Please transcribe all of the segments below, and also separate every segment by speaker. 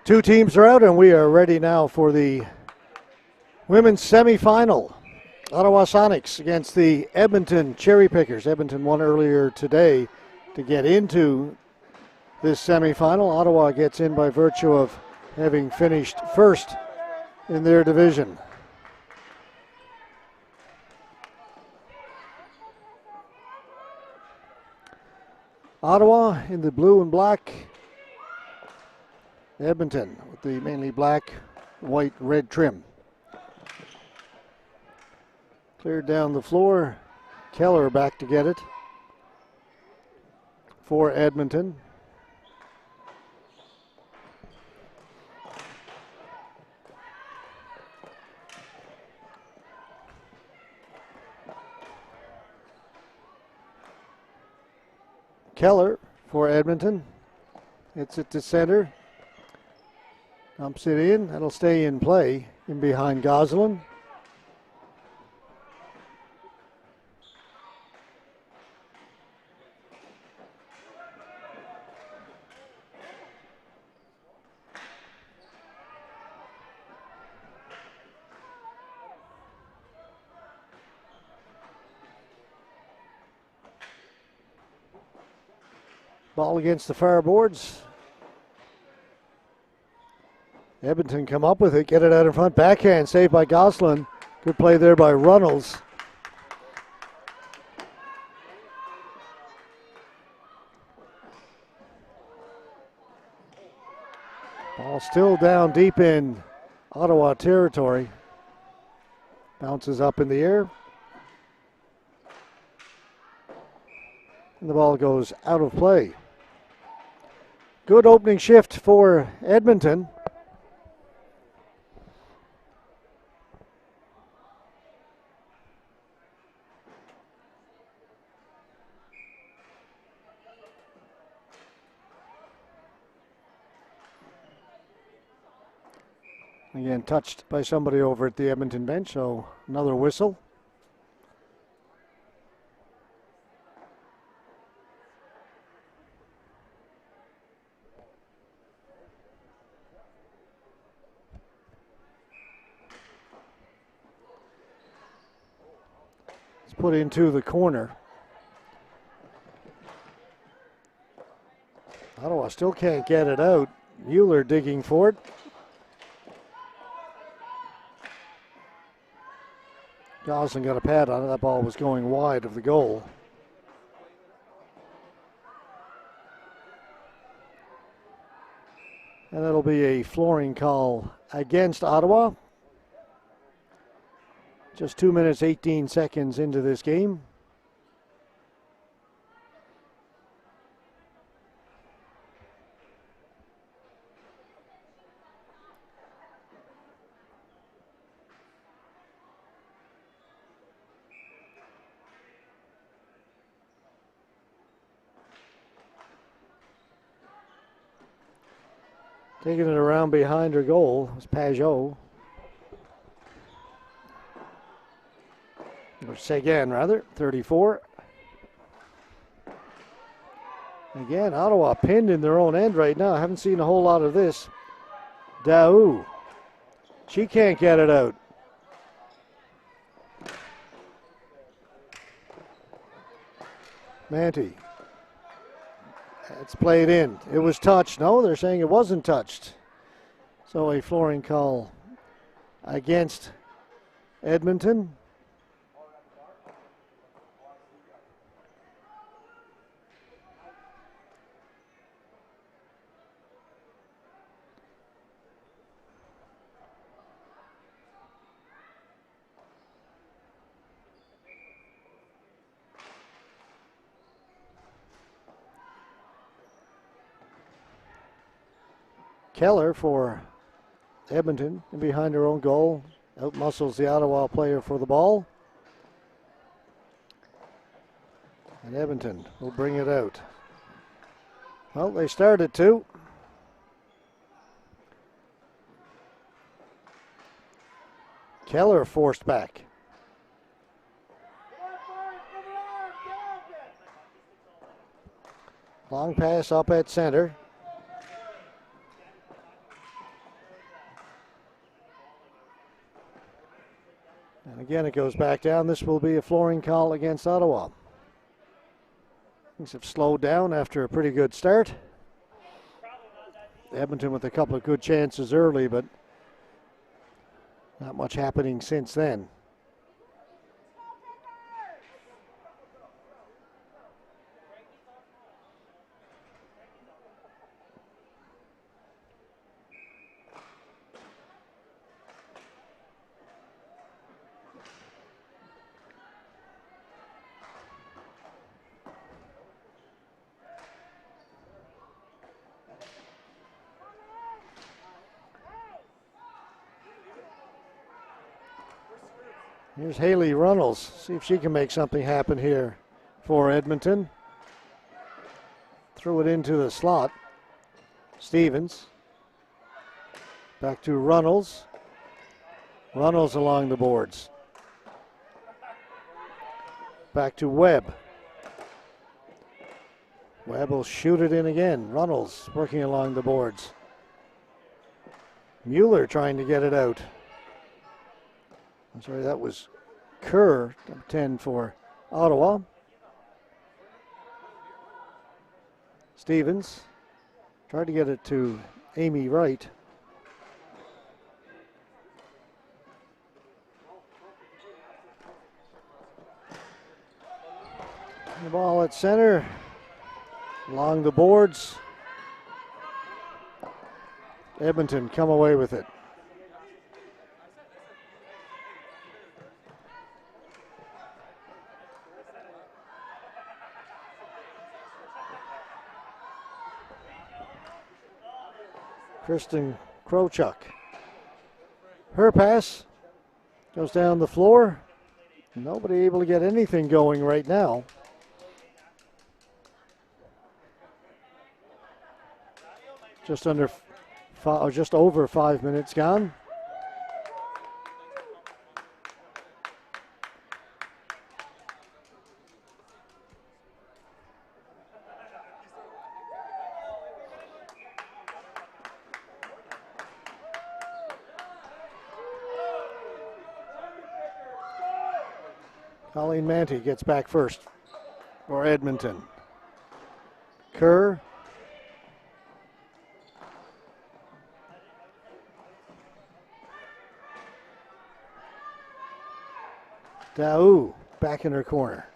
Speaker 1: Two teams are out, and we are ready now for the women's semifinal. Ottawa Sonics against the Edmonton Cherry Pickers. Edmonton won earlier today to get into this semifinal. Ottawa gets in by virtue of having finished first in their division. Ottawa in the blue and black. Edmonton with the mainly black, white, red trim. Cleared down the floor. Keller back to get it for Edmonton. Keller for Edmonton. Hits it to center. Dumps it in. That'll stay in play in behind Goslin. Ball against the far boards. Edmonton come up with it, get it out in front. Backhand saved by Goslin. Good play there by Runnels. Ball still down deep in Ottawa territory. Bounces up in the air. And the ball goes out of play. Good opening shift for Edmonton. Again, touched by somebody over at the Edmonton bench, so another whistle. It's put into the corner. Ottawa still can't get it out. Mueller digging for it. Goslin got a pad on it. That ball was going wide of the goal. And that'll be a flooring call against Ottawa. Just 2 minutes, 18 seconds into this game. Taking it around behind her goal was Pajot. Or Seguin, rather, 34. Again, Ottawa pinned in their own end right now. I haven't seen a whole lot of this. Daou. She can't get it out. Manti. It's played in. It was touched. No, they're saying it wasn't touched. So a flooring call against Edmonton. Keller for Edmonton and behind her own goal. Outmuscles the Ottawa player for the ball. And Edmonton will bring it out. Well, they started to. Keller forced back. Long pass up at center. Again, it goes back down. This will be a flooring call against Ottawa. Things have slowed down after a pretty good start. Edmonton with a couple of good chances early, but not much happening since then. Here's Haley Runnels. See if she can make something happen here for Edmonton. Threw it into the slot. Stevens. Back to Runnels. Runnels along the boards. Back to Webb. Webb will shoot it in again. Runnels working along the boards. Mueller trying to get it out. I'm sorry, that was Kerr, number 10 for Ottawa. Stevens tried to get it to Amy Wright. The ball at center, along the boards. Edmonton come away with it. Kristen Krochuk. Her pass goes down the floor. Nobody able to get anything going right now. Just over 5 minutes gone. Colleen Manty gets back first for Edmonton. Kerr. Daou back in her corner.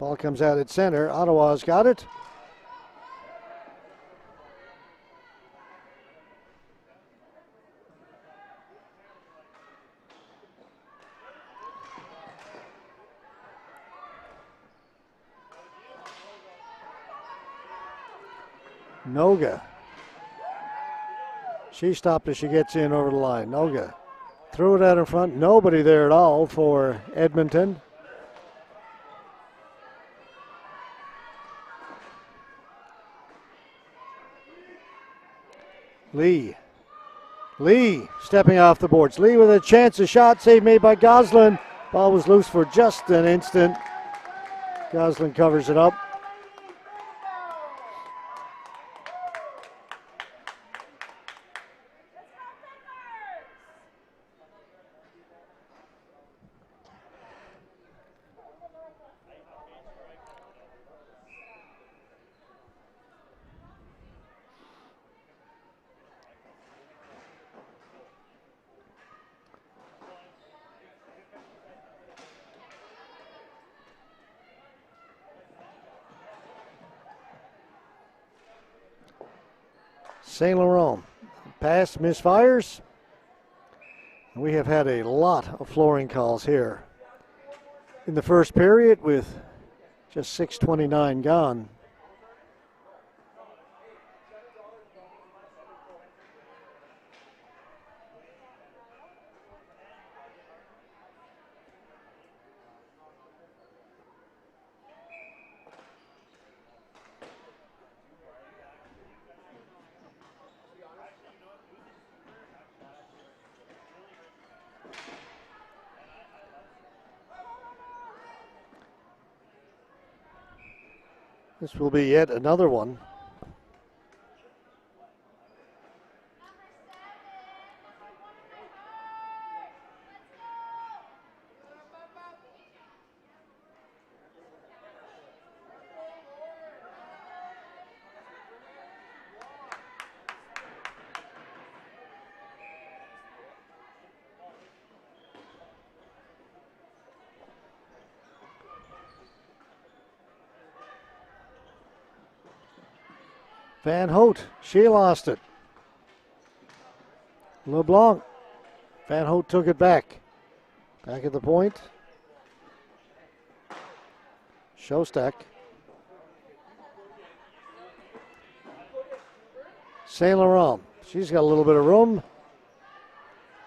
Speaker 1: Ball comes out at center. Ottawa's got it. Noga. She stopped as she gets in over the line. Noga threw it out in front. Nobody there at all for Edmonton. Lee stepping off the boards. Lee with a chance, a shot, save made by Goslin. Ball was loose for just an instant. Goslin covers it up. St. Laurent, pass misfires. We have had a lot of flooring calls here in the first period with just 6:29 gone. This will be yet another one. Van Hout, she lost it. LeBlanc. Van Hout took it back. Back at the point. Shostak. Saint Laurent. She's got a little bit of room.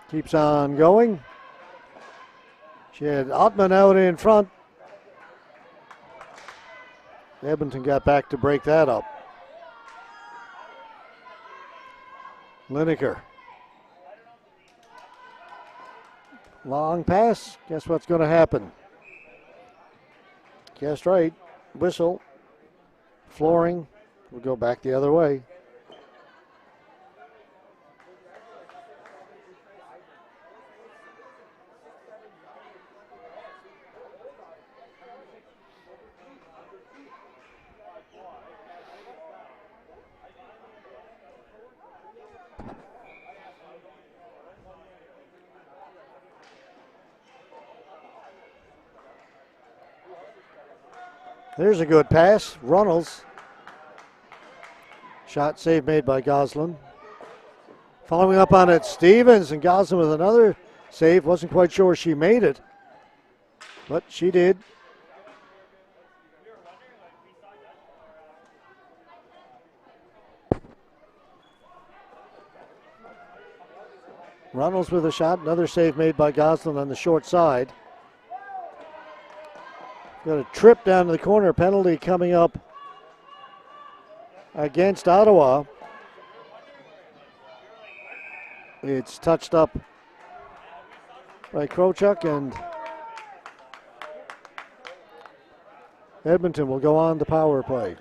Speaker 1: Keeps on going. She had Ottman out in front. Edmonton got back to break that up. Lineker. Long pass. Guess what's going to happen? Guessed right. Whistle. Flooring. We'll go back the other way. There's a good pass. Runnels. Shot save made by Goslin. Following up on it, Stevens, and Goslin with another save. Wasn't quite sure she made it, but she did. Runnels with a shot. Another save made by Goslin on the short side. Got a trip down to the corner. Penalty coming up against Ottawa. It's touched up by Krochuk, and Edmonton will go on the power play.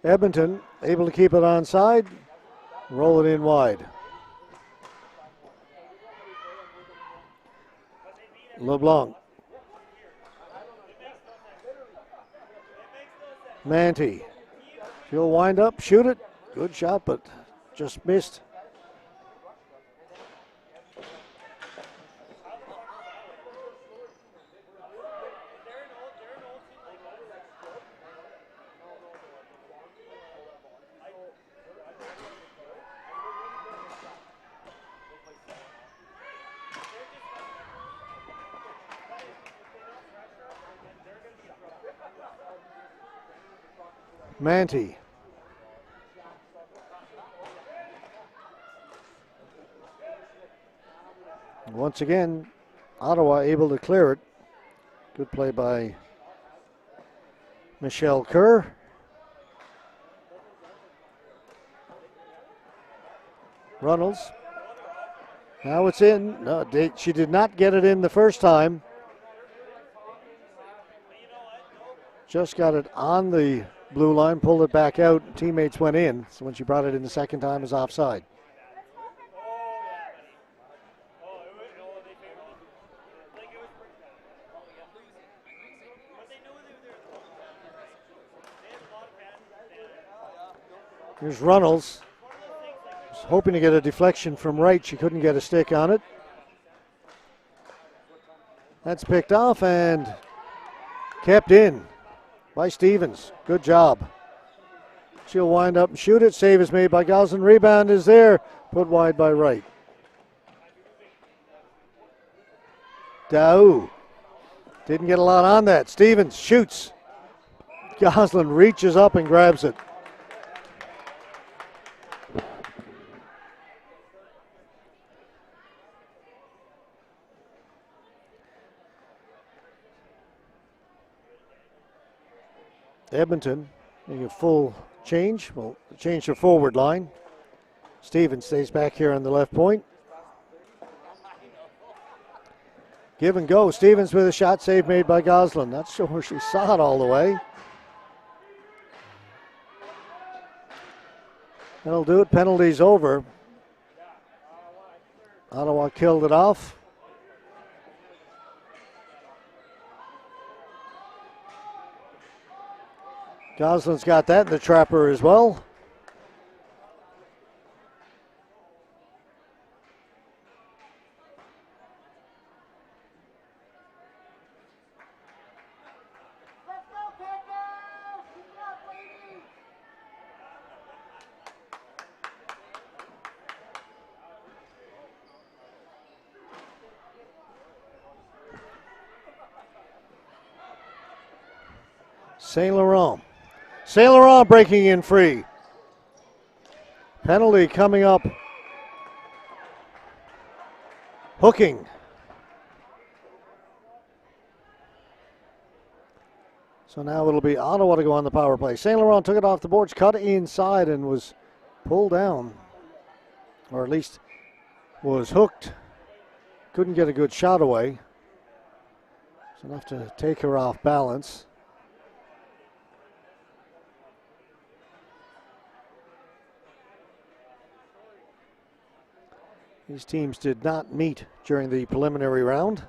Speaker 1: Edmonton able to keep it onside, roll it in wide. LeBlanc. Manti. She'll wind up, shoot it. Good shot, but just missed. Manti. Once again, Ottawa able to clear it. Good play by Michelle Kerr. Runnels. Now it's in. No, she did not get it in the first time. Just got it on the blue line, pulled it back out. Teammates went in. So when she brought it in the second time, it was offside. Here's Runnels. Was hoping to get a deflection from right. She couldn't get a stick on it. That's picked off and kept in by Stevens. Good job. She'll wind up and shoot it. Save is made by Goslin. Rebound is there. Put wide by Wright. Daou. Didn't get a lot on that. Stevens shoots. Goslin reaches up and grabs it. Edmonton making a full change. Well, change their forward line. Stevens stays back here on the left point. Give and go. Stevens with a shot save made by Goslin. Not sure she saw it all the way. That'll do it. Penalties over. Ottawa killed it off. Goslin's got that in the trapper as well. Saint Laurent. Saint Laurent breaking in free. Penalty coming up. Hooking. So now it'll be Ottawa to go on the power play. Saint Laurent took it off the boards, cut inside, and was pulled down. Or at least was hooked. Couldn't get a good shot away. It's enough to take her off balance. These teams did not meet during the preliminary round.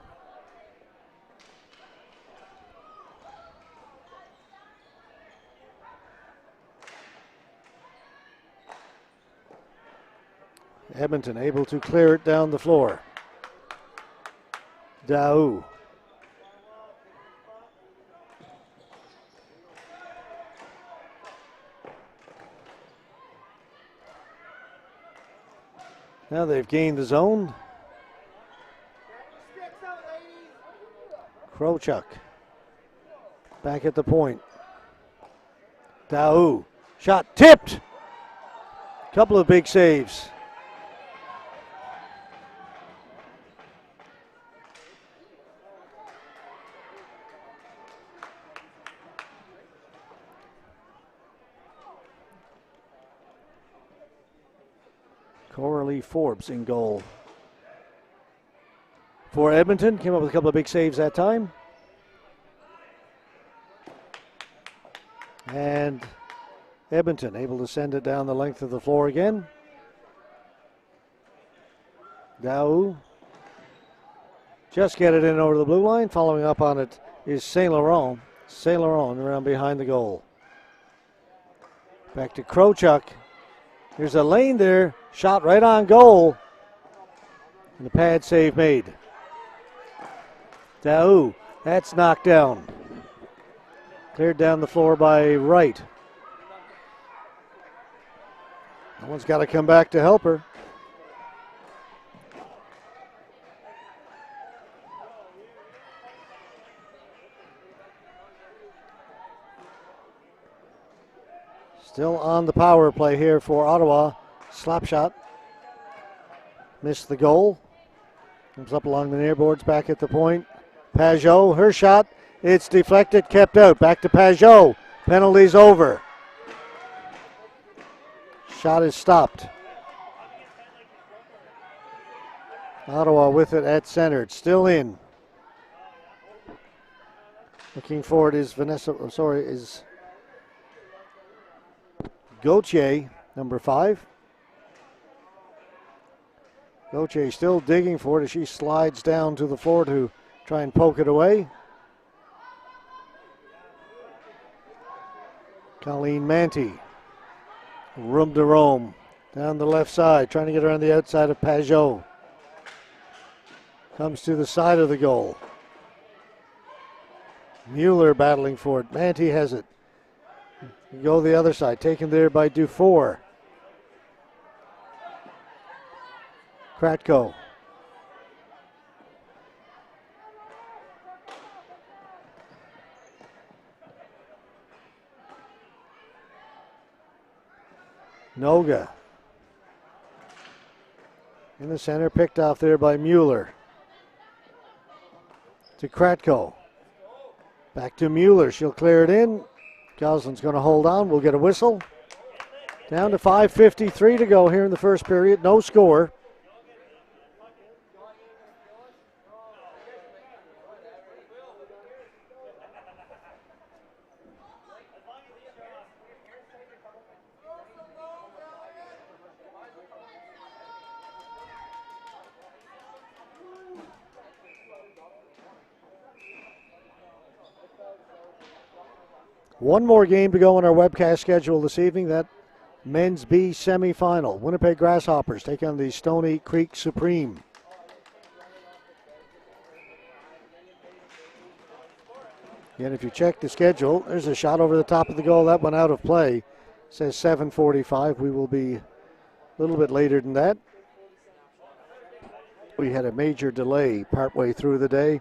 Speaker 1: Edmonton able to clear it down the floor. Daou. Now they've gained the zone. Krochuk back at the point. Daou. Shot tipped. Couple of big saves. Coralie Forbes in goal for Edmonton. Came up with a couple of big saves that time. And Edmonton able to send it down the length of the floor again. Daou. Just get it in over the blue line. Following up on it is Saint Laurent. Saint Laurent around behind the goal. Back to Krochuk. There's a lane there. Shot right on goal. And the pad save made. Daou. That's knocked down. Cleared down the floor by Wright. That one's got to come back to help her. Still on the power play here for Ottawa. Slap shot. Missed the goal. Comes up along the near boards, back at the point. Pajot, her shot. It's deflected, kept out. Back to Pajot. Penalty's over. Shot is stopped. Ottawa with it at center. It's still in. Looking for it is is Gauthier, number 5. Gauthier still digging for it as she slides down to the floor to try and poke it away. Colleen Manty, room to roam, down the left side, trying to get around the outside of Pajot. Comes to the side of the goal. Mueller battling for it. Manty has it. Go the other side, taken there by Dufour. Kratko. Noga. In the center, picked off there by Mueller. To Kratko. Back to Mueller. She'll clear it in. Goslin's going to hold on. We'll get a whistle. Down to 5:53 to go here in the first period. No score. One more game to go on our webcast schedule this evening. That men's B semifinal. Winnipeg Grasshoppers take on the Stony Creek Supreme. Again, if you check the schedule, there's a shot over the top of the goal. That went out of play. It says 7:45. We will be a little bit later than that. We had a major delay partway through the day.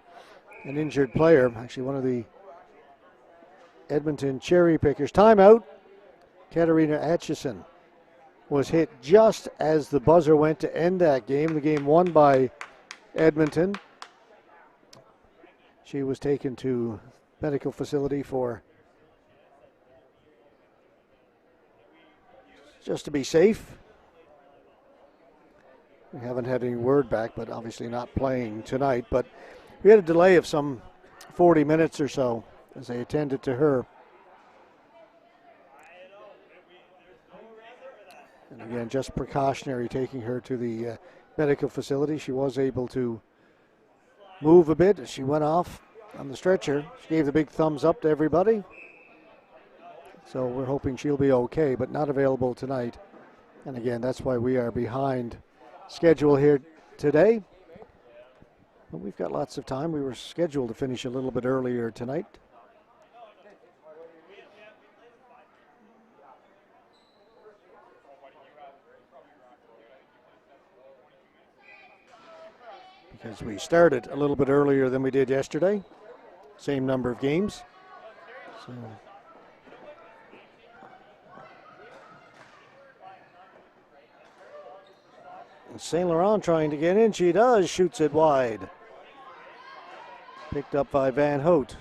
Speaker 1: An injured player, actually one of the Edmonton Cherry Pickers. Timeout. Katarina Atchison was hit just as the buzzer went to end that game. The game won by Edmonton. She was taken to medical facility for just to be safe. We haven't had any word back, but obviously not playing tonight. But we had a delay of some 40 minutes or so as they attended to her. And again, just precautionary, taking her to the medical facility. She was able to move a bit as she went off on the stretcher. She gave the big thumbs up to everybody. So we're hoping she'll be okay, but not available tonight. And again, that's why we are behind schedule here today. But we've got lots of time. We were scheduled to finish a little bit earlier tonight. Because we started a little bit earlier than we did yesterday. Same number of games. So St. Laurent trying to get in. She does. Shoots it wide. Picked up by Van Hout.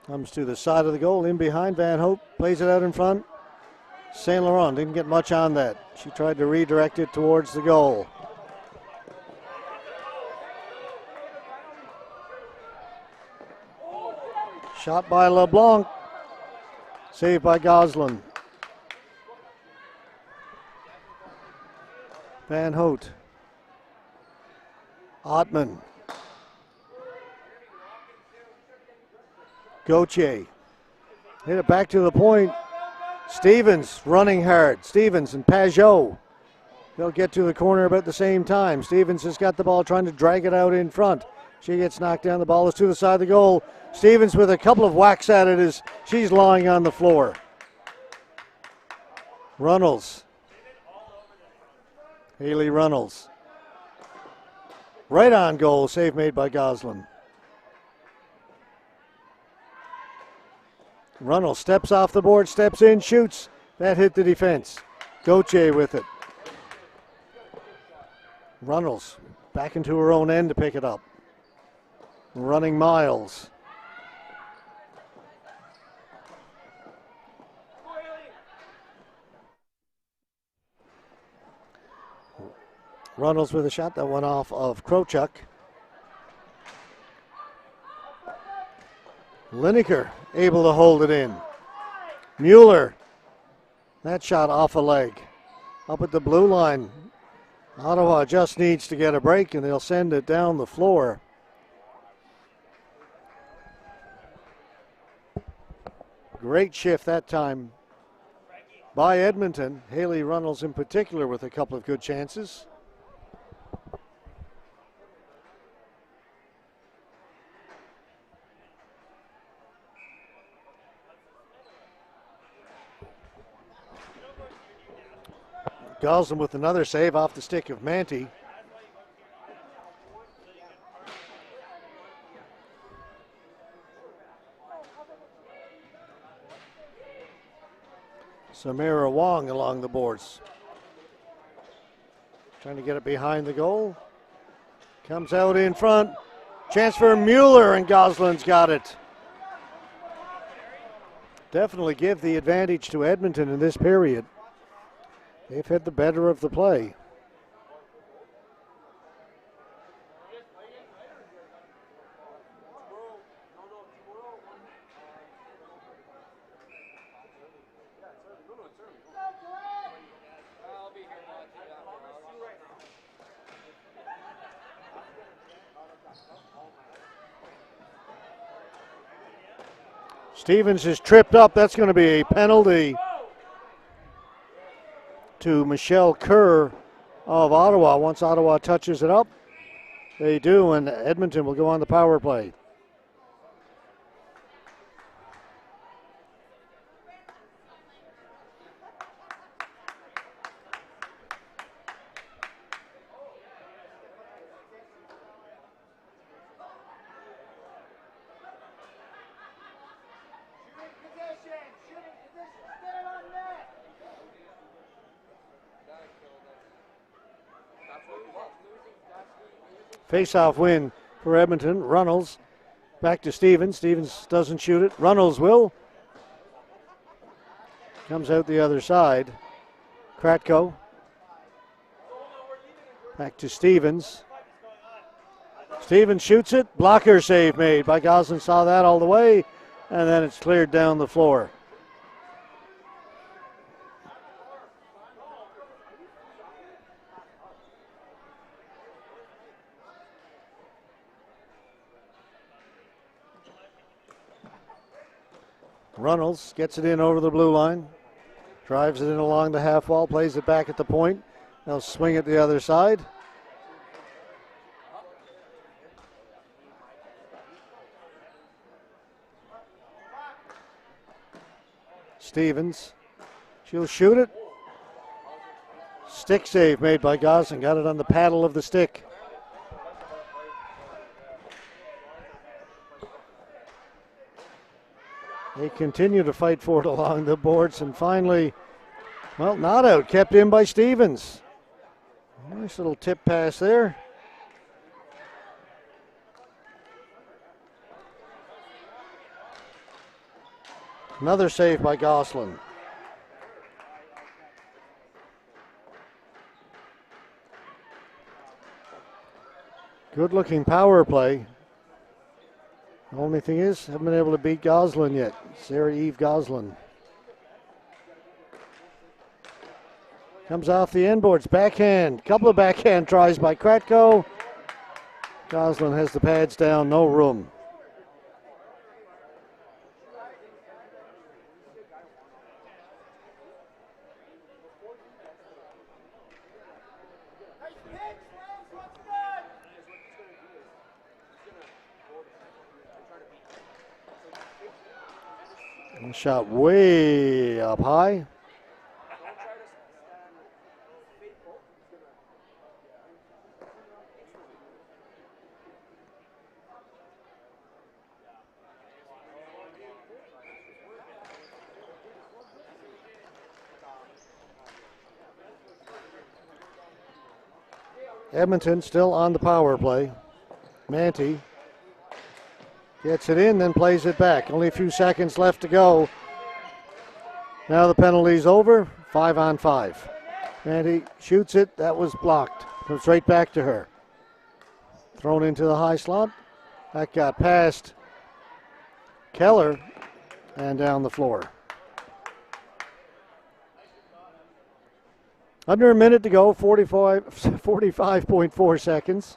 Speaker 1: Comes to the side of the goal. In behind. Van Hout plays it out in front. St. Laurent didn't get much on that. She tried to redirect it towards the goal. Shot by LeBlanc. Saved by Goslin. Van Hout. Ottman. Gauthier. Hit it back to the point. Stevens running hard. Stevens and Pajot. They'll get to the corner about the same time. Stevens has got the ball trying to drag it out in front. She gets knocked down. The ball is to the side of the goal. Stevens with a couple of whacks at it as she's lying on the floor. Runnels. Haley Runnels. Right on goal. Save made by Goslin. Runnels steps off the board, steps in, shoots. That hit the defense. Gauthier with it. Runnels back into her own end to pick it up. Running miles. Runnels with a shot that went off of Krochuk. Lineker able to hold it in. Mueller. That shot off a leg. Up at the blue line. Ottawa just needs to get a break and they'll send it down the floor. Great shift that time by Edmonton. Haley Runnels in particular with a couple of good chances. Goslin with another save off the stick of Manti. Samira Wong along the boards. Trying to get it behind the goal. Comes out in front. Chance for Mueller, and Goslin's got it. Definitely give the advantage to Edmonton in this period. They've had the better of the play. Stevens is tripped up. That's going to be a penalty to Michelle Kerr of Ottawa. Once Ottawa touches it up, they do, and Edmonton will go on the power play. Face-off win for Edmonton. Runnels back to Stevens. Stevens doesn't shoot it. Runnels will. Comes out the other side. Kratko. Back to Stevens. Stevens shoots it. Blocker save made by Goslin. Saw that all the way. And then it's cleared down the floor. Runnels gets it in over the blue line. Drives it in along the half wall. Plays it back at the point. They'll swing it the other side. Stevens. She'll shoot it. Stick save made by Goslin. Got it on the paddle of the stick. They continue to fight for it along the boards, and finally, well, not out. Kept in by Stevens. Nice little tip pass there. Another save by Goslin. Good-looking power play. The only thing is, haven't been able to beat Goslin yet. Sarah Eve Goslin. Comes off the end boards. Backhand. Couple of backhand tries by Kratko. Goslin has the pads down. No room. Shot way up high. Edmonton still on the power play. Manti gets it in, then plays it back. Only a few seconds left to go. Now the penalty's over. 5-on-5. Manti shoots it. That was blocked. Comes right back to her. Thrown into the high slot. That got past Keller and down the floor. Under a minute to go. 45.4 seconds.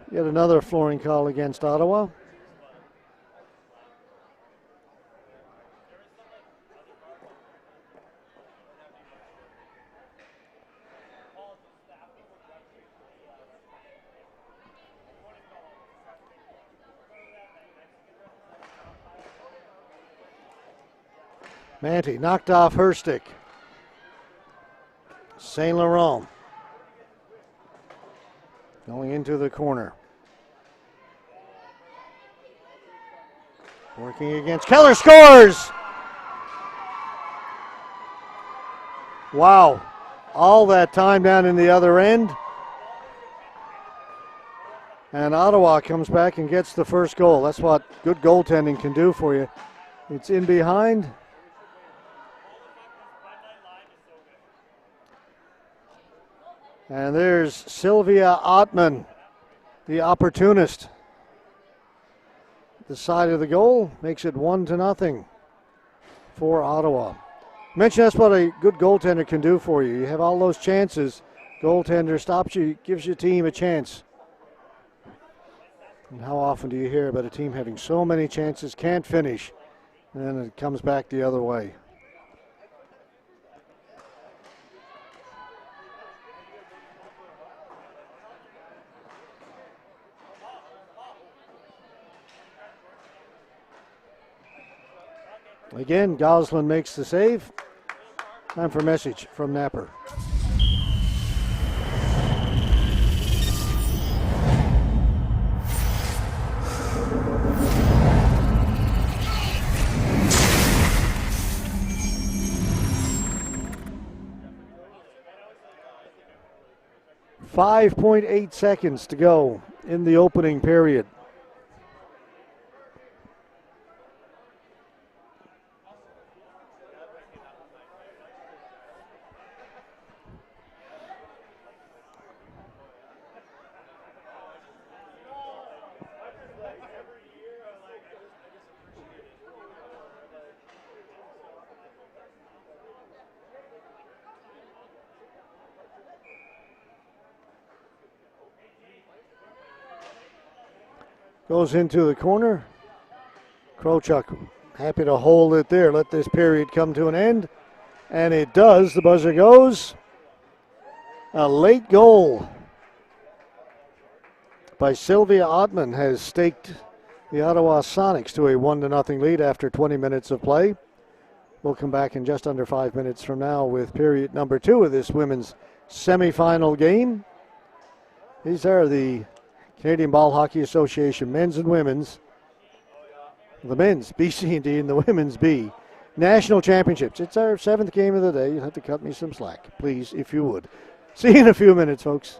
Speaker 1: Yet another flooring call against Ottawa. Manti knocked off her stick. St. Laurent going into the corner. Working against Keller, scores! Wow. All that time down in the other end. And Ottawa comes back and gets the first goal. That's what good goaltending can do for you. It's in behind. And there's Sylvia Ottman, the opportunist. The side of the goal makes it 1-0 for Ottawa. Mention that's what a good goaltender can do for you. You have all those chances. Goaltender stops you, gives your team a chance. And how often do you hear about a team having so many chances, can't finish, and then it comes back the other way? Again, Goslin makes the save. Time for a message from Napper. .8 seconds to go in the opening period. Goes into the corner. Krochuk happy to hold it there. Let this period come to an end. And it does. The buzzer goes. A late goal by Sylvia Ottman has staked the Ottawa Sonics to a 1-0 lead after 20 minutes of play. We'll come back in just under 5 minutes from now with period number 2 of this women's semifinal game. These are the Canadian Ball Hockey Association men's and women's, the men's B, C, and D, and the women's B national championships. It's our 7th game of the day. You'll have to cut me some slack, please, if you would. See you in a few minutes, folks.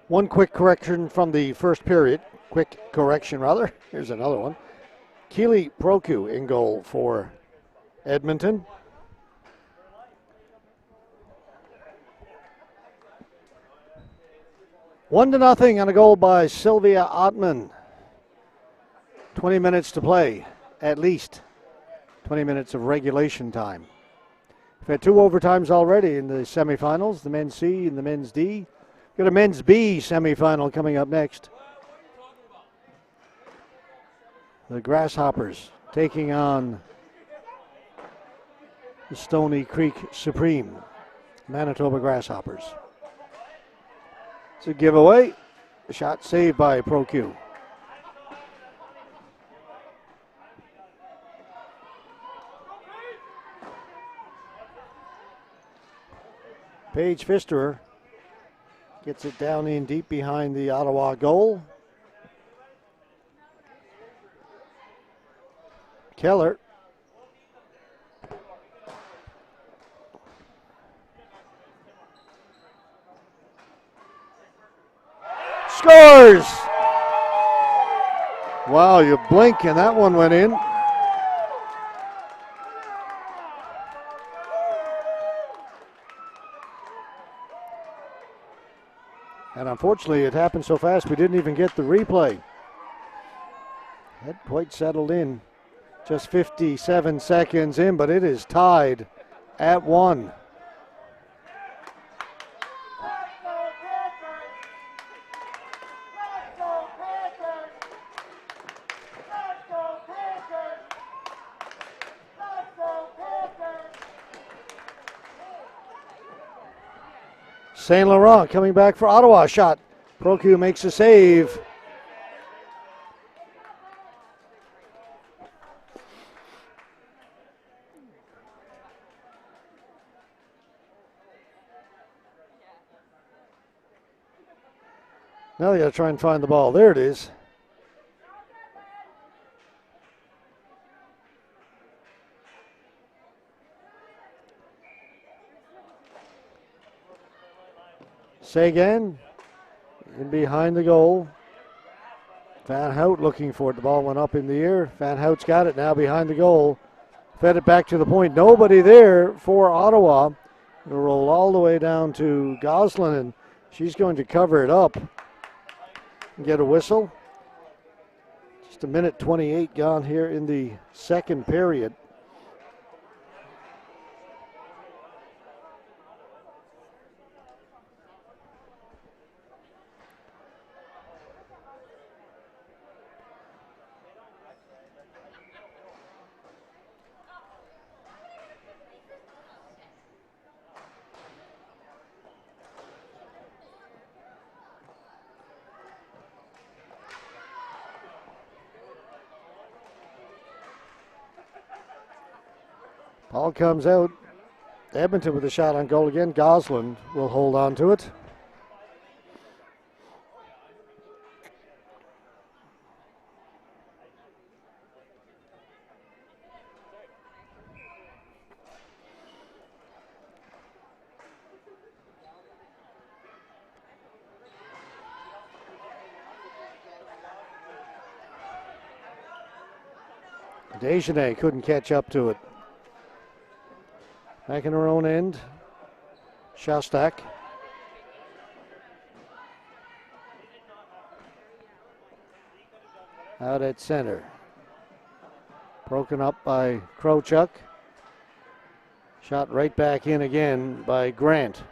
Speaker 1: One quick correction from the first period. Quick correction, rather. Here's another one. Keely Proku in goal for Edmonton. One to nothing on a goal by Sylvia Ottman. 20 minutes to play, at least 20 minutes of regulation time. We've had 2 overtimes already in the semifinals, the men's C and the men's D. Got a men's B semifinal coming up next. The Grasshoppers taking on the Stony Creek Supreme, Manitoba Grasshoppers. It's a giveaway. A shot saved by ProQ. Paige Pfisterer gets it down in deep behind the Ottawa goal. Keller scores! Wow, you blink and that one went in. And unfortunately, it happened so fast we didn't even get the replay. Had quite settled in. Just 57 seconds in, but it is tied at 1. St. Laurent coming back for Ottawa. Shot. Proku makes a save. Now they got to try and find the ball. There it is. Sagan in behind the goal. Van Hout looking for it. The ball went up in the air. Van Hout's got it now behind the goal. Fed it back to the point. Nobody there for Ottawa. It'll roll all the way down to Goslin, and she's going to cover it up and get a whistle. Just a minute 28 gone here in the second period. Ball comes out. Edmonton with a shot on goal again. Goslin will hold on to it. Dejanay couldn't catch up to it. Back in her own end. Shostak. Out at center. Broken up by Krochuk. Shot right back in again by Grant.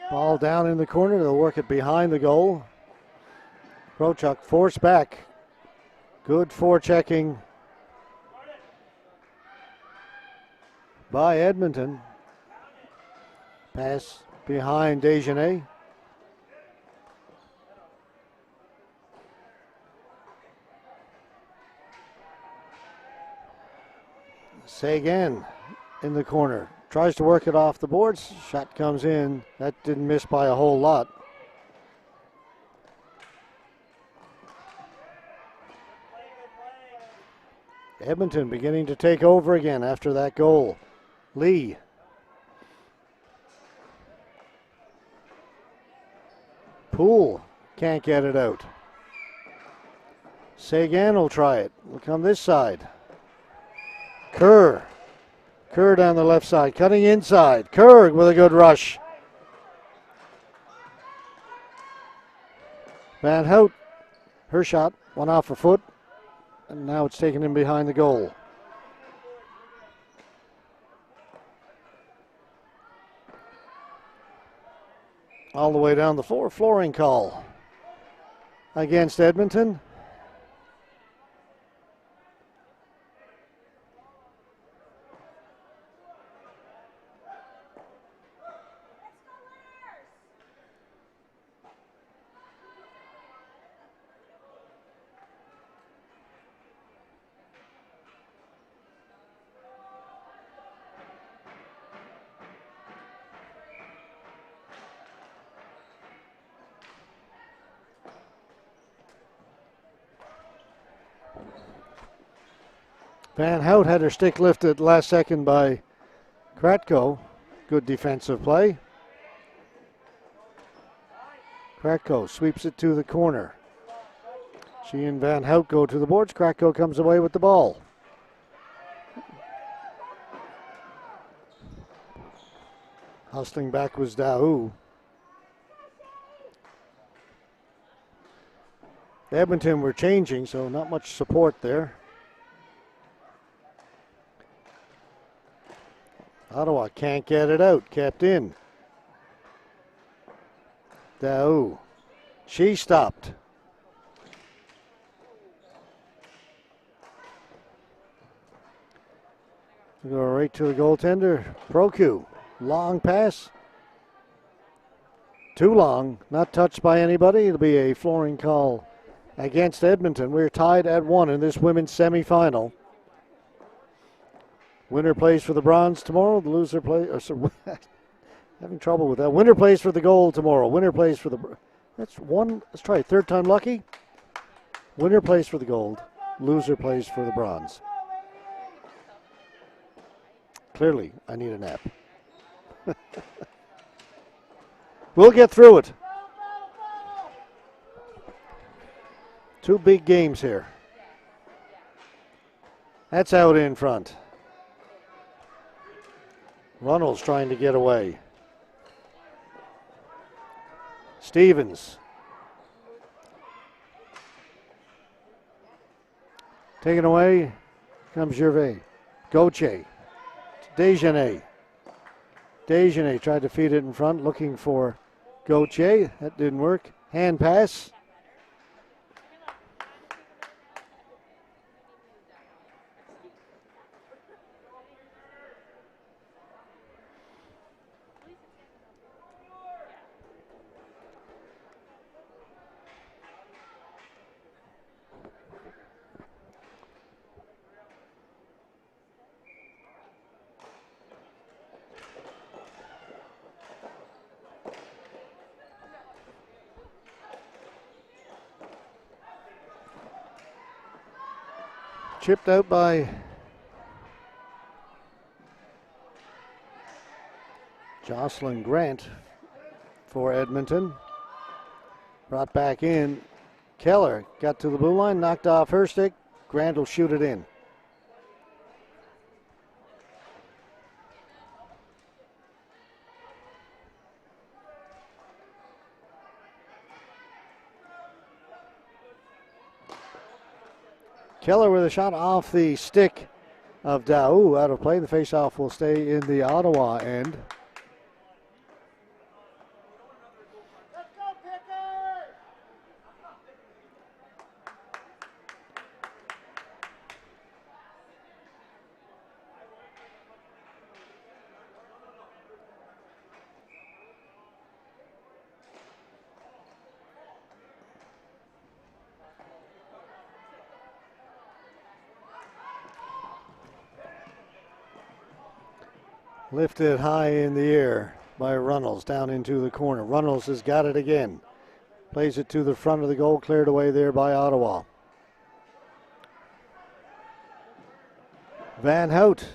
Speaker 1: Ball down in the corner. They'll work it behind the goal. Krochuk forced back. Good forechecking by Edmonton. Pass behind Dejanay. Sagan in the corner. tries to work it off the boards. Shot comes in. That didn't miss by a whole lot. Edmonton beginning to take over again after that goal. Lee. Poole can't get it out. Sagan will try it. We'll come this side. Kerr down the left side, cutting inside. Kerr with a good rush. Van Hout, her shot went off her foot, and now it's taken him behind the goal. All the way down the floor, flooring call against Edmonton. Van Hout had her stick lifted last second by Kratko. Good defensive play. Kratko sweeps it to the corner. She and Van Hout go to the boards. Kratko comes away with the ball. Hustling back was Daou. Edmonton were changing, so not much support there. Ottawa can't get it out. Kept in. Daou. She stopped. We go right to the goaltender. Proku. Long pass. Too long. Not touched by anybody. It'll be a flooring call against Edmonton. We're tied at 1 in this women's semifinal. Winner plays for the bronze tomorrow. The loser plays. Having trouble with that. Winner plays for the gold tomorrow. Winner plays for the. That's one. Let's try it. Third time lucky. Winner plays for the gold. Loser plays for the bronze. Clearly, I need a nap. We'll get through it. 2 big games here. That's out in front. Runnels trying to get away. Stevens. Taken away comes Gervais. Gauthier. Desjardins. Desjardins tried to feed it in front, looking for Gauthier. That didn't work. Hand pass. Chipped out by Jocelyn Grant for Edmonton. Brought back in. Keller got to the blue line, knocked off her stick. Grant will shoot it in. Keller with a shot off the stick of Daou, out of play. The faceoff will stay in the Ottawa end. Lifted high in the air by Runnels down into the corner. Runnels has got it again. Plays it to the front of the goal, cleared away there by Ottawa. Van Hout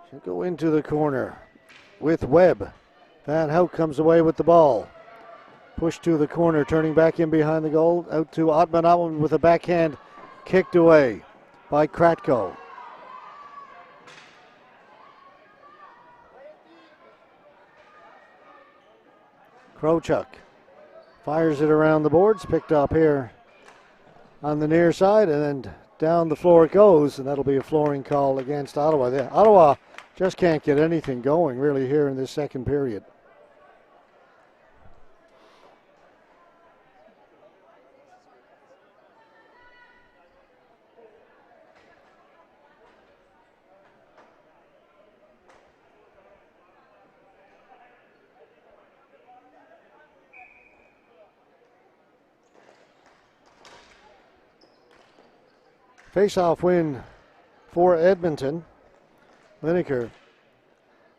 Speaker 1: should go into the corner with Webb. Van Hout comes away with the ball. Pushed to the corner, turning back in behind the goal. Out to Ottman. Ottman with a backhand kicked away by Kratko. Krochuk fires it around the boards, picked up here on the near side, and then down the floor it goes, and that'll be a flooring call against Ottawa. Ottawa just can't get anything going really here in this second period. Face-off win for Edmonton. Lineker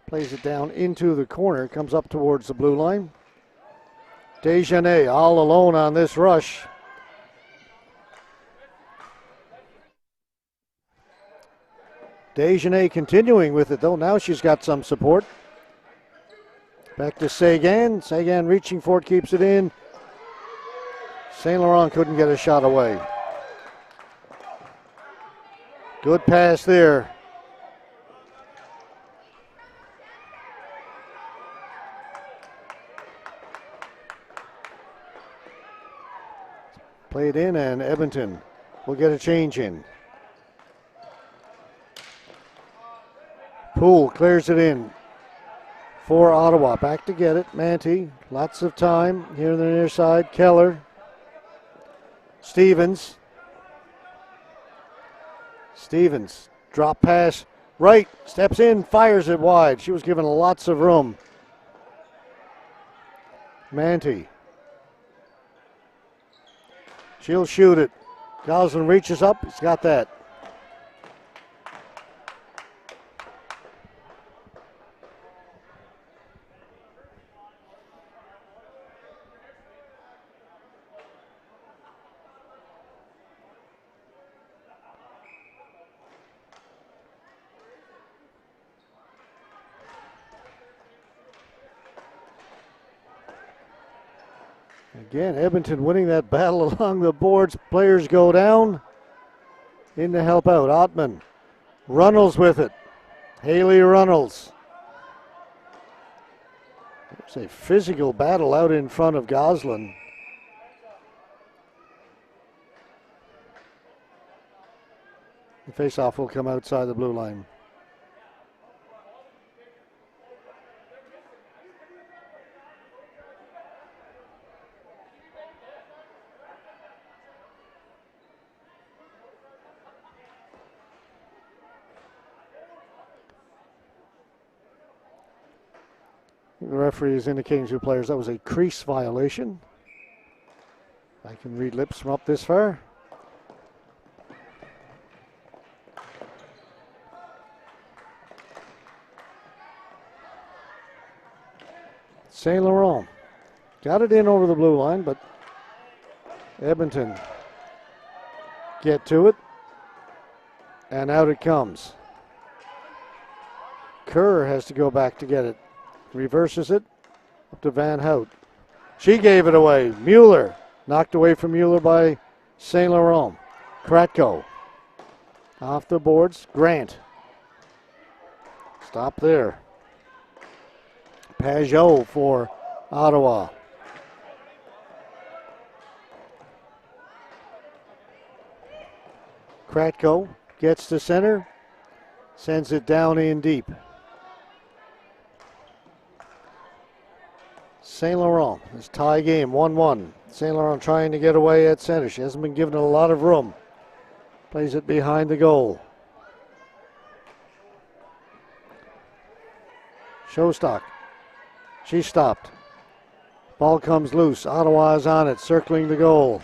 Speaker 1: plays it down into the corner, comes up towards the blue line. Desjardins all alone on this rush. Desjardins continuing with it though. Now she's got some support. Back to Sagan. Sagan reaching for it, keeps it in. St. Laurent couldn't get a shot away. Good pass there. Played in, and Edmonton will get a change in. Poole clears it in for Ottawa. Back to get it. Manti, lots of time here on the near side. Keller. Stevens. Stevens, drop pass, right, steps in, fires it wide. She was given lots of room. Manti. She'll shoot it. Goslin reaches up, he's got that. Again, Edmonton winning that battle along the boards. Players go down. In to help out. Ottman. Runnels with it. Haley Runnels. There's a physical battle out in front of Goslin. The face-off will come outside the blue line. The referee is indicating to the players that was a crease violation. I can read lips from up this far. St. Laurent got it in over the blue line, but Edmonton get to it, and out it comes. Kerr has to go back to get it. Reverses it up to Van Hout. She gave it away. Mueller knocked away from Mueller by St. Laurent. Kratko off the boards. Grant. Stop there. Pajot for Ottawa. Kratko gets to center. Sends it down in deep. St. Laurent, this tie game, 1-1. St. Laurent trying to get away at center. She hasn't been given a lot of room. Plays it behind the goal. Showstock. She stopped. Ball comes loose. Ottawa is on it, circling the goal.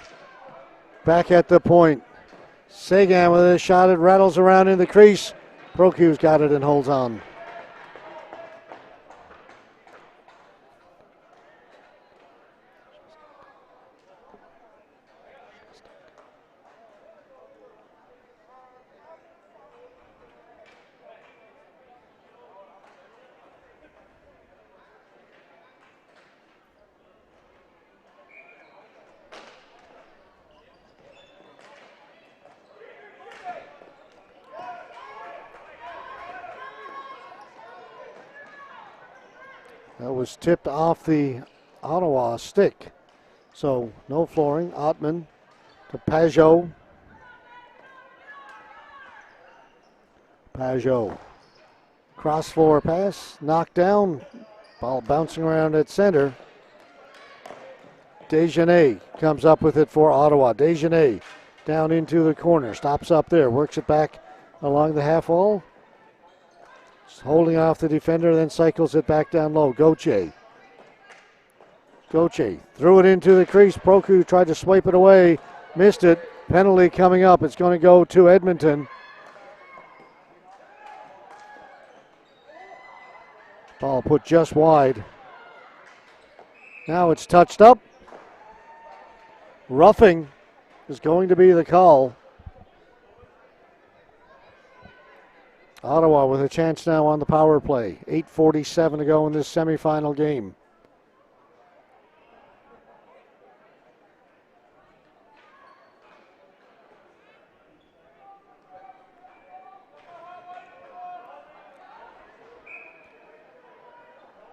Speaker 1: Back at the point. Sagan with a shot. It rattles around in the crease. Procue's got it and holds on. That was tipped off the Ottawa stick. So no flooring. Ottman to Pajot. Pajot. Cross floor pass. Knocked down. Ball bouncing around at center. Desjardins comes up with it for Ottawa. Desjardins down into the corner. Stops up there. Works it back along the half wall. Just holding off the defender, then cycles it back down low. Gauthier threw it into the crease. Proku tried to swipe it away. Missed it. Penalty coming up. It's going to go to Edmonton. Ball put just wide. Now it's touched up. Roughing is going to be the call. Ottawa with a chance now on the power play. 8:47 to go in this semifinal game.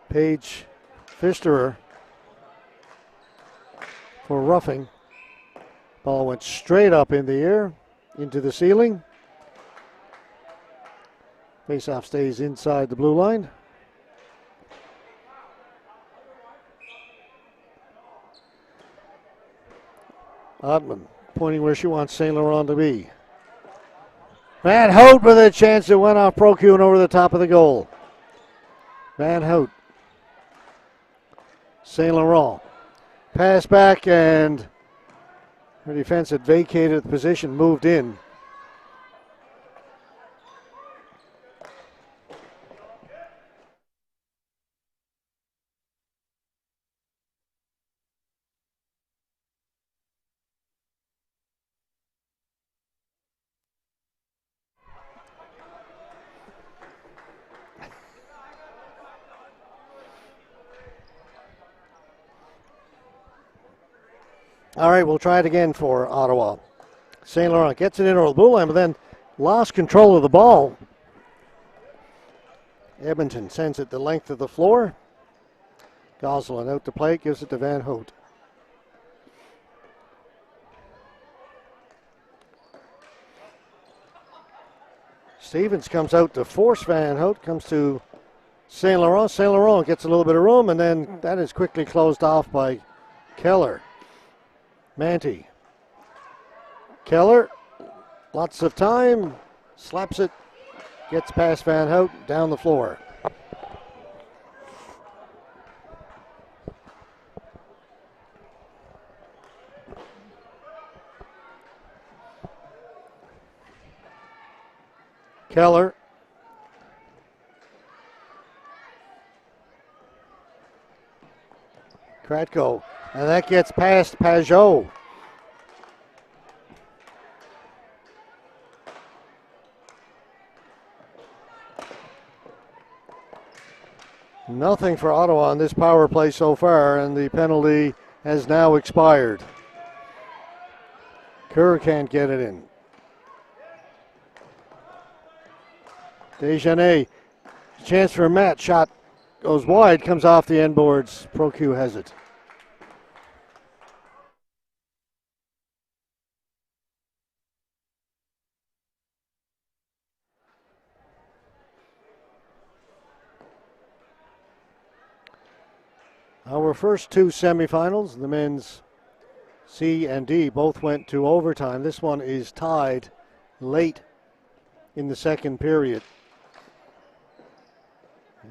Speaker 1: Paige Pfisterer for roughing. Ball went straight up in the air, into the ceiling. Faceoff stays inside the blue line. Ottman pointing where she wants St. Laurent to be. Van Hout with a chance that went off Proku and over the top of the goal. Van Hout. St. Laurent. Pass back and her defense had vacated the position, moved in. All right, we'll try it again for Ottawa. St. Laurent gets it in over the blue line, but then lost control of the ball. Edmonton sends it the length of the floor. Gosselin out to play, gives it to Van Hout. Stevens comes out to force Van Hout, comes to St. Laurent. St. Laurent gets a little bit of room, and then that is quickly closed off by Keller. Manti. Keller, lots of time, slaps it, gets past Van Hout, down the floor. Keller. Kratko. And that gets past Pajot. Nothing for Ottawa on this power play so far, and the penalty has now expired. Kerr can't get it in. Desjardins, chance for a match. Shot goes wide, comes off the end boards. Proku has it. Our first two semifinals, the men's C and D, both went to overtime. This one is tied late in the second period.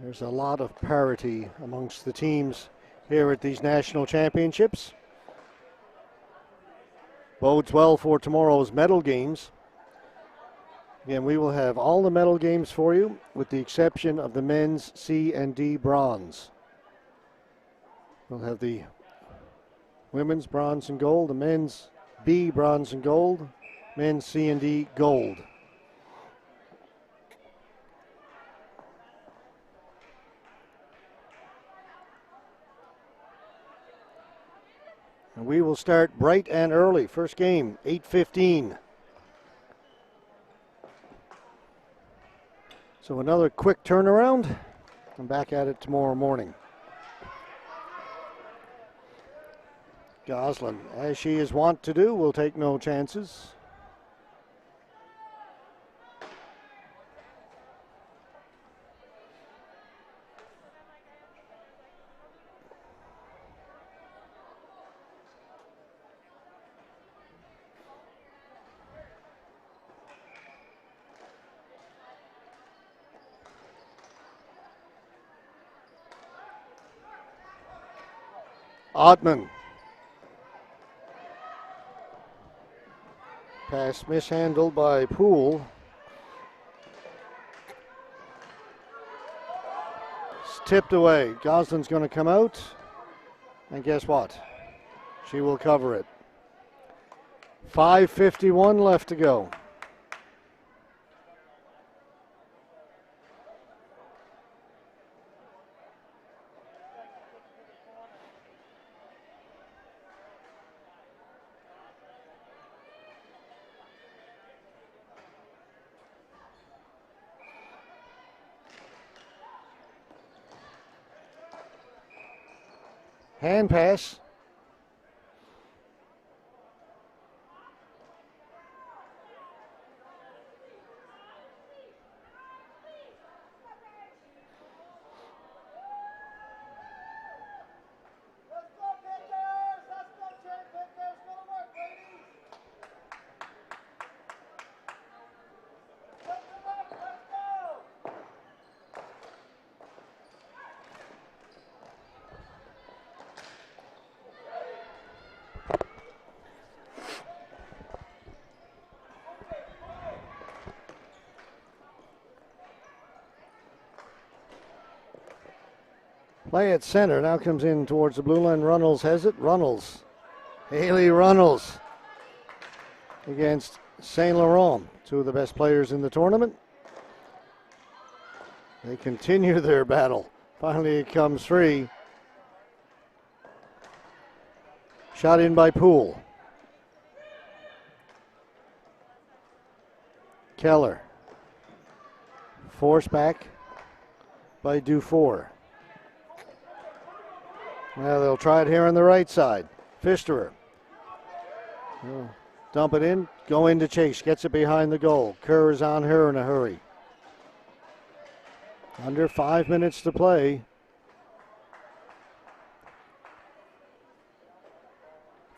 Speaker 1: There's a lot of parity amongst the teams here at these national championships. Bodes well for tomorrow's medal games. Again, we will have all the medal games for you with the exception of the men's C and D bronze. We'll have the women's bronze and gold, the men's B bronze and gold, men's C and D gold. And we will start bright and early. First game, 8:15. So another quick turnaround. I'm back at it tomorrow morning. Goslin, as she is wont to do, will take no chances. Ottman. Pass mishandled by Poole. It's tipped away. Goslin's going to come out. And guess what? She will cover it. 5:51 left to go. Hand pass. Play at center. Now comes in towards the blue line. Runnels has it. Runnels. Haley Runnels against St. Laurent. Two of the best players in the tournament. They continue their battle. Finally it comes free. Shot in by Poole. Keller. Force back by Dufour. Now they'll try it here on the right side. Pfisterer. Dump it in. Go into chase. Gets it behind the goal. Kerr is on her in a hurry. Under 5 minutes to play.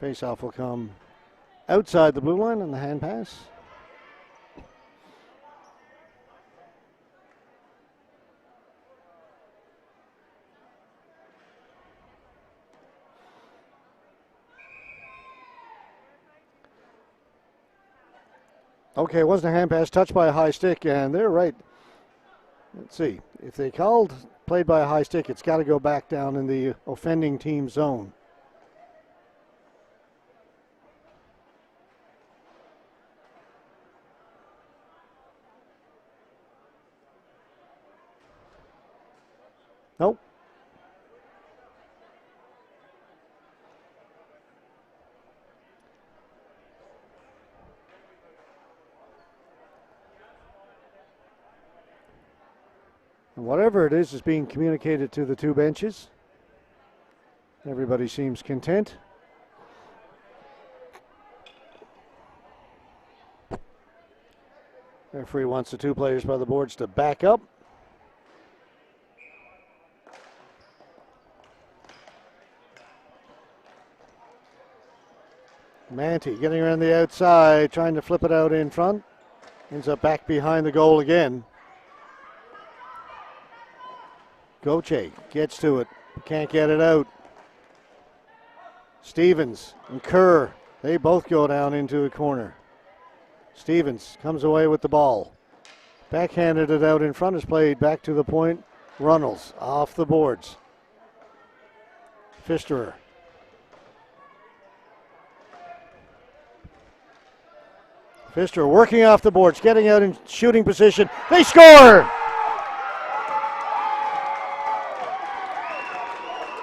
Speaker 1: Faceoff will come outside the blue line on the hand pass. Okay, it wasn't a hand pass, touched by a high stick, and they're right. Let's see. If they called played by a high stick, it's got to go back down in the offending team zone. Nope. And whatever it is being communicated to the two benches. Everybody seems content. Referee wants the two players by the boards to back up. Manti getting around the outside, trying to flip it out in front. Ends up back behind the goal again. Goche gets to it, can't get it out. Stevens and Kerr, they both go down into a corner. Stevens comes away with the ball. Backhanded it out in front, is played back to the point. Runnels off the boards. Pfisterer. Pfisterer working off the boards, getting out in shooting position. They score!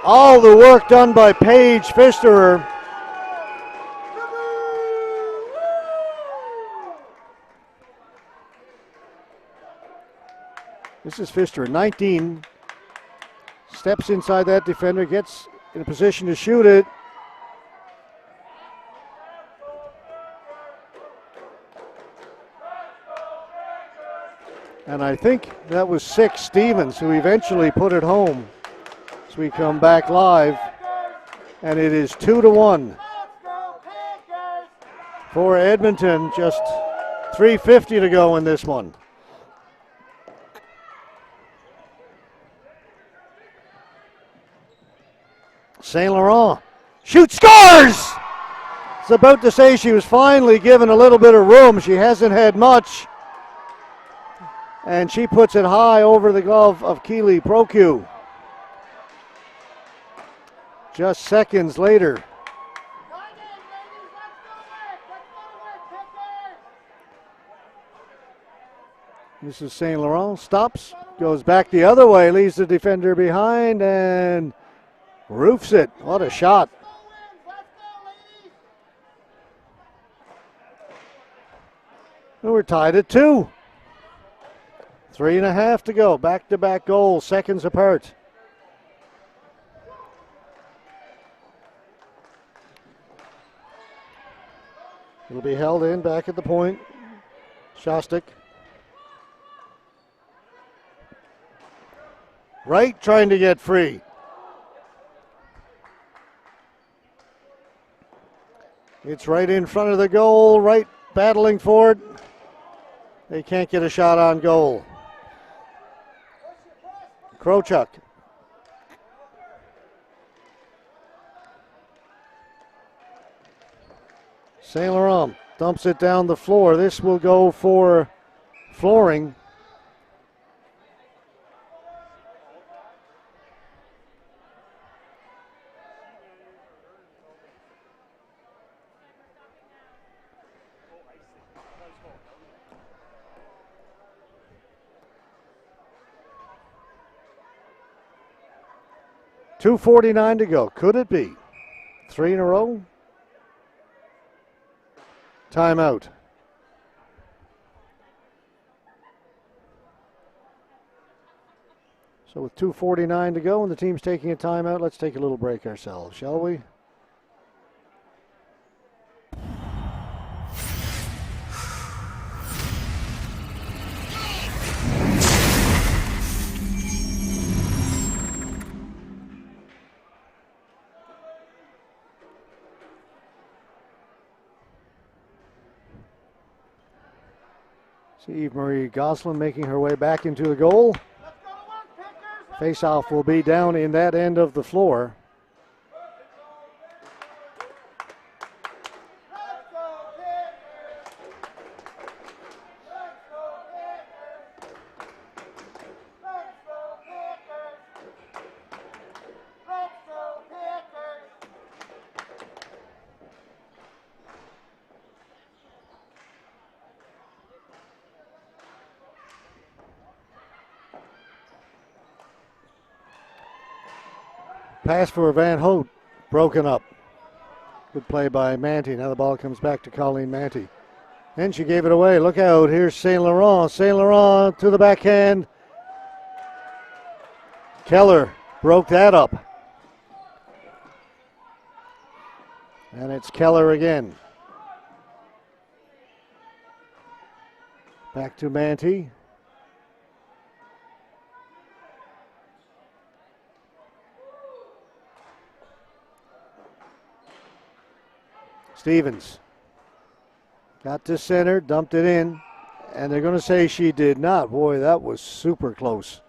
Speaker 1: All the work done by Paige Pfisterer. This is Pfisterer, 19. Steps inside that defender, gets in a position to shoot it. And I think that was 6 Stevens who eventually put it home. As we come back live, and it is 2-1 for Edmonton. Just 3:50 to go in this one. St. Laurent shoots, scores! I was about to say she was finally given a little bit of room. She hasn't had much. And she puts it high over the glove of Keely Procu. Just seconds later. This is St. Laurent, stops, goes back the other way, leaves the defender behind and roofs it. What a shot. We're tied at 2. 3.5 to go. Back-to-back goals, seconds apart. It'll be held in back at the point. Shostak. Right, trying to get free. It's right in front of the goal. Right, battling for it. They can't get a shot on goal. Krochuk. St. Laurent dumps it down the floor. This will go for flooring. .249 to go. Could it be? 3 in a row? Timeout. So with 2:49 to go and the team's taking a timeout, let's take a little break ourselves, shall we? See Eve-Marie Gosselin making her way back into the goal. Face-off will be down in that end of the floor. Pass for Van Hout, broken up. Good play by Manty. Now the ball comes back to Colleen Manty. And she gave it away. Look out. Here's St. Laurent. St. Laurent to the backhand. Keller broke that up. And it's Keller again. Back to Manty. Stevens got to center, dumped it in, and they're going to say she did not. Boy, that was super close.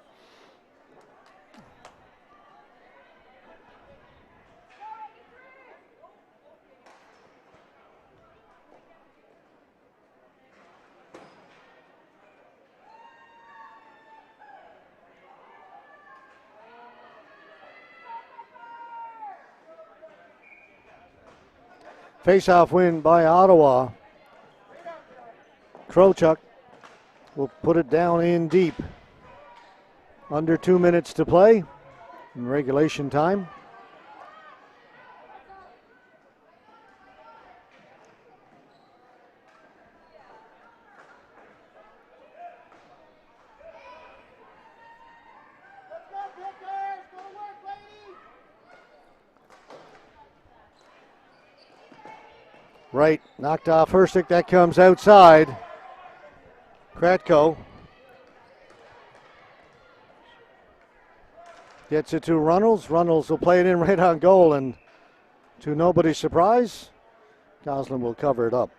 Speaker 1: Face-off win by Ottawa. Krochuk will put it down in deep. Under 2 minutes to play in regulation time. Right, knocked off Herstick. That comes outside. Kratko Gets it to Runnels. Runnels will play it in right on goal, and to nobody's surprise, Goslin will cover it up.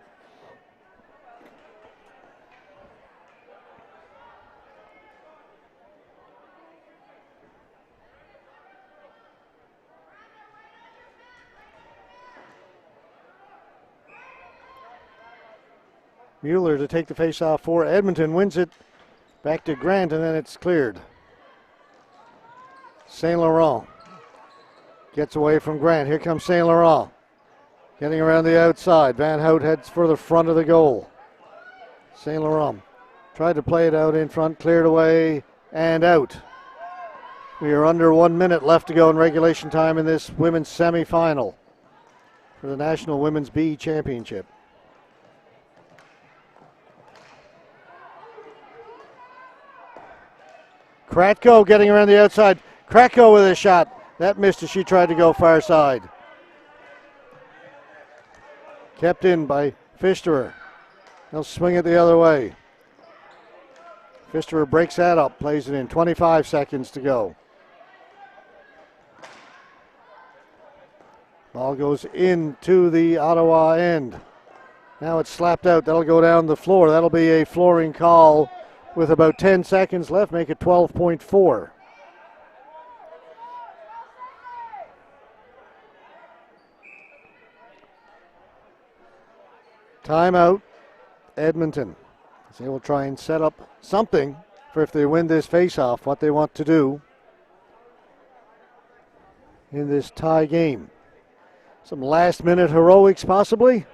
Speaker 1: Mueller to take the face-off for Edmonton, wins it back to Grant, and then it's cleared. St. Laurent gets away from Grant. Here comes St. Laurent. Getting around the outside. Van Hout heads for the front of the goal. St. Laurent tried to play it out in front, cleared away, and out. We are under 1 minute left to go in regulation time in this women's semifinal for the National Women's B Championship. Kratko getting around the outside. Kratko with a shot. That missed as she tried to go far side. Kept in by Pfisterer. He'll swing it the other way. Pfisterer breaks that up, plays it in. 25 seconds to go. Ball goes into the Ottawa end. Now it's slapped out. That'll go down the floor. That'll be a flooring call with about 10 seconds left. Make it 12.4. Timeout, Edmonton. They will try and set up something for if they win this faceoff, what they want to do in this tie game. Some last-minute heroics, possibly.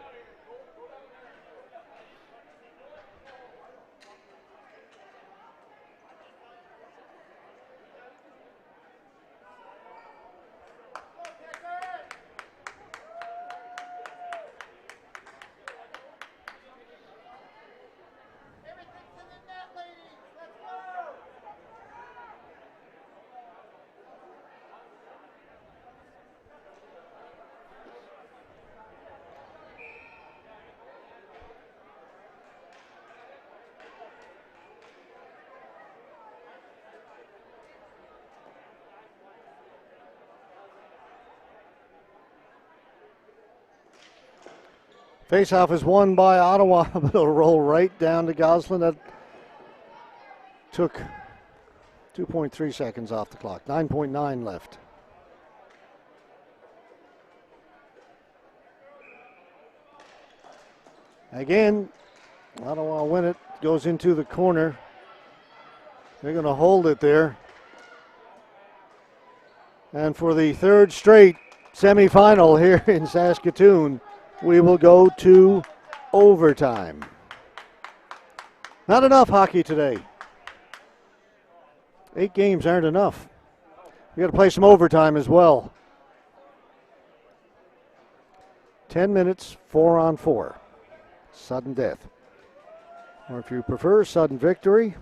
Speaker 1: Faceoff is won by Ottawa, but it'll roll right down to Goslin. That took 2.3 seconds off the clock. 9.9 left. Again, Ottawa win it. Goes into the corner. They're going to hold it there. And for the third straight semifinal here in Saskatoon, we will go to overtime. Not enough hockey today. 8 games aren't enough. We got to play some overtime as well. 10 minutes, 4-on-4. Sudden death. Or if you prefer, sudden victory.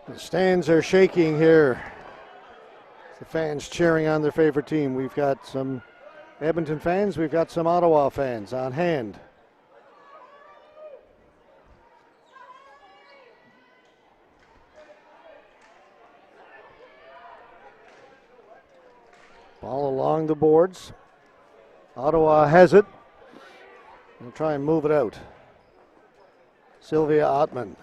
Speaker 1: The stands are shaking here. The fans cheering on their favorite team. We've got some Edmonton fans, we've got some Ottawa fans on hand. Ball along the boards. Ottawa has it. They'll try and move it out. Sylvia Ottman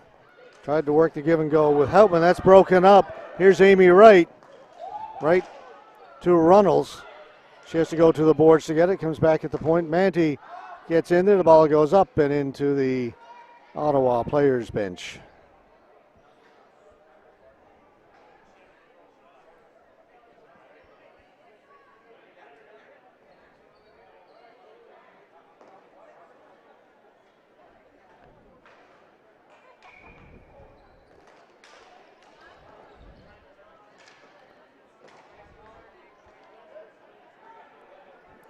Speaker 1: tried to work the give and go with Houtman. That's broken up. Here's Amy Wright. Right to Runnels. She has to go to the boards to get it. Comes back at the point. Manti gets in there. The ball goes up and into the Ottawa players' bench.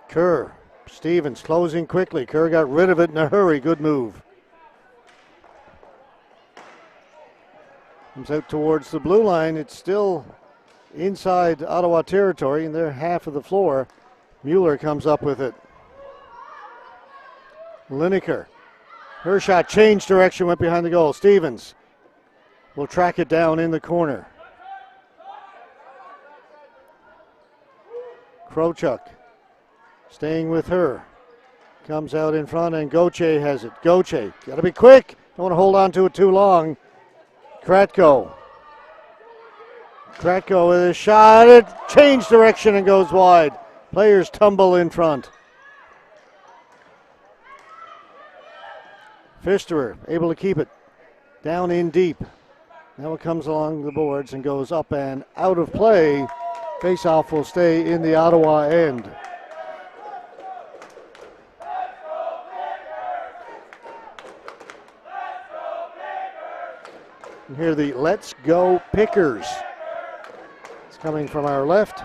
Speaker 1: Kerr, Stevens closing quickly. Kerr got rid of it in a hurry. Good move. Comes out towards the blue line. It's still inside Ottawa territory in their half of the floor. Mueller comes up with it. Lineker. Her shot changed direction, went behind the goal. Stevens will track it down in the corner. Krochuk staying with her. Comes out in front and Gauthier has it. Gauthier, got to be quick. Don't want to hold on to it too long. Kratko with a shot. It changed direction and goes wide. Players tumble in front. Pfisterer able to keep it down in deep. Now it comes along the boards and goes up and out of play. Faceoff will stay in the Ottawa end. And here the Let's Go Pickers. It's coming from our left.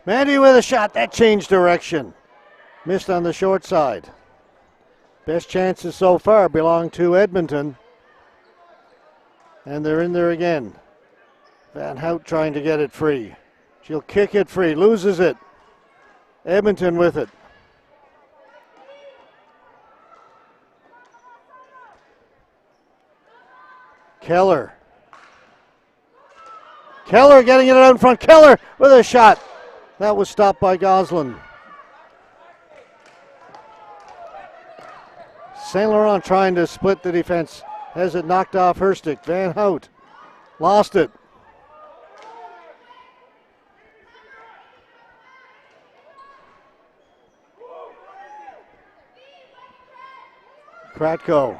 Speaker 1: Manti with a shot. That changed direction. Missed on the short side. Best chances so far belong to Edmonton. And they're in there again. Van Hout trying to get it free. She'll kick it free. Loses it. Edmonton with it. Keller getting it out in front. Keller with a shot. That was stopped by Goslin. St. Laurent trying to split the defense. Has it knocked off her stick. Van Hout lost it. Kratko.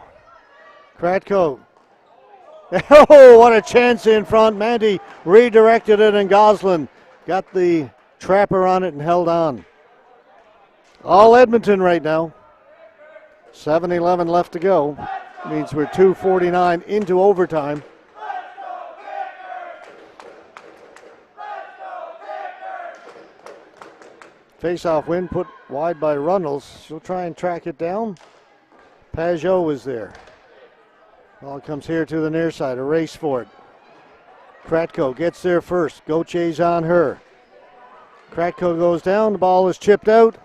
Speaker 1: Oh, what a chance in front. Manti redirected it and Goslin got the trapper on it and held on. All Edmonton right now. 7:11 left to go. Means we're 2:49 into overtime. Face-off win put wide by Runnels. She'll try and track it down. Pajot was there. Ball comes here to the near side. A race for it. Kratko gets there first. Gauthier's on her. Kratko goes down. The ball is chipped out.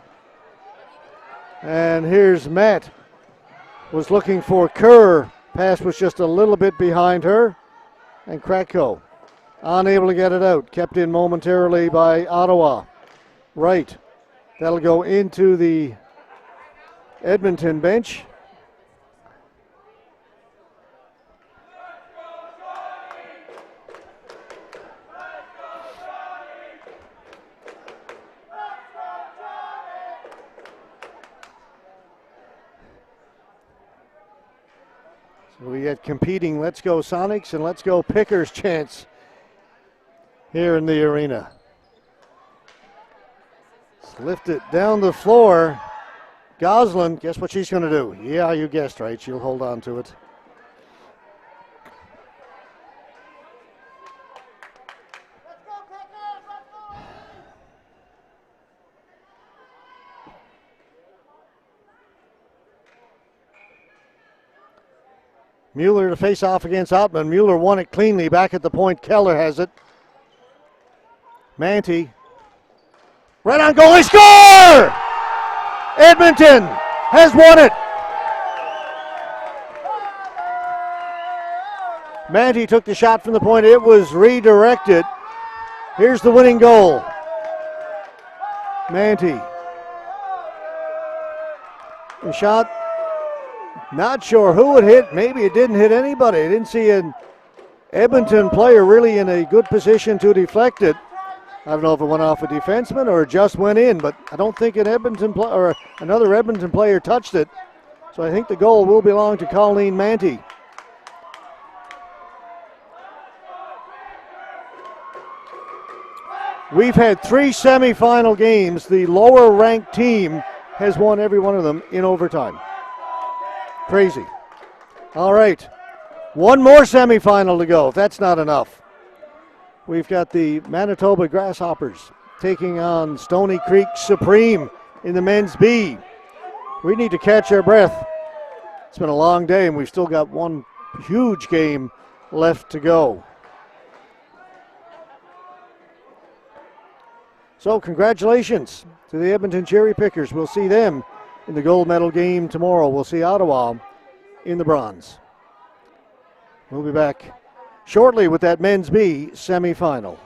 Speaker 1: And here's Matt. Was looking for Kerr. Pass was just a little bit behind her. And Kratko unable to get it out. Kept in momentarily by Ottawa. Right. That'll go into the Edmonton bench. We get competing Let's Go Sonics and Let's Go Pickers chants here in the arena. Let's lift it down the floor. Goslin, guess what she's going to do? Yeah, you guessed right. She'll hold on to it. Mueller to face off against Ottman. Mueller won it cleanly. Back at the point. Keller has it. Manti. Right on goal. They score! Edmonton has won it. Manti took the shot from the point. It was redirected. Here's the winning goal. Manti. The shot, not sure who it hit. Maybe it didn't hit anybody. I didn't see an Edmonton player really in a good position to deflect it. I don't know if it went off a defenseman or it just went in, but I don't think an Edmonton or another Edmonton player touched it. So I think the goal will belong to Colleen Manti. We've had 3 semifinal games. The lower-ranked team has won every one of them in overtime. Crazy. All right. One more semifinal to go, if that's not enough. We've got the Manitoba Grasshoppers taking on Stony Creek Supreme in the men's B. We need to catch our breath. It's been a long day, and we've still got one huge game left to go. So congratulations to the Edmonton Cherry Pickers. We'll see them in the gold medal game tomorrow. We'll see Ottawa in the bronze. We'll be back shortly with that men's B semifinal.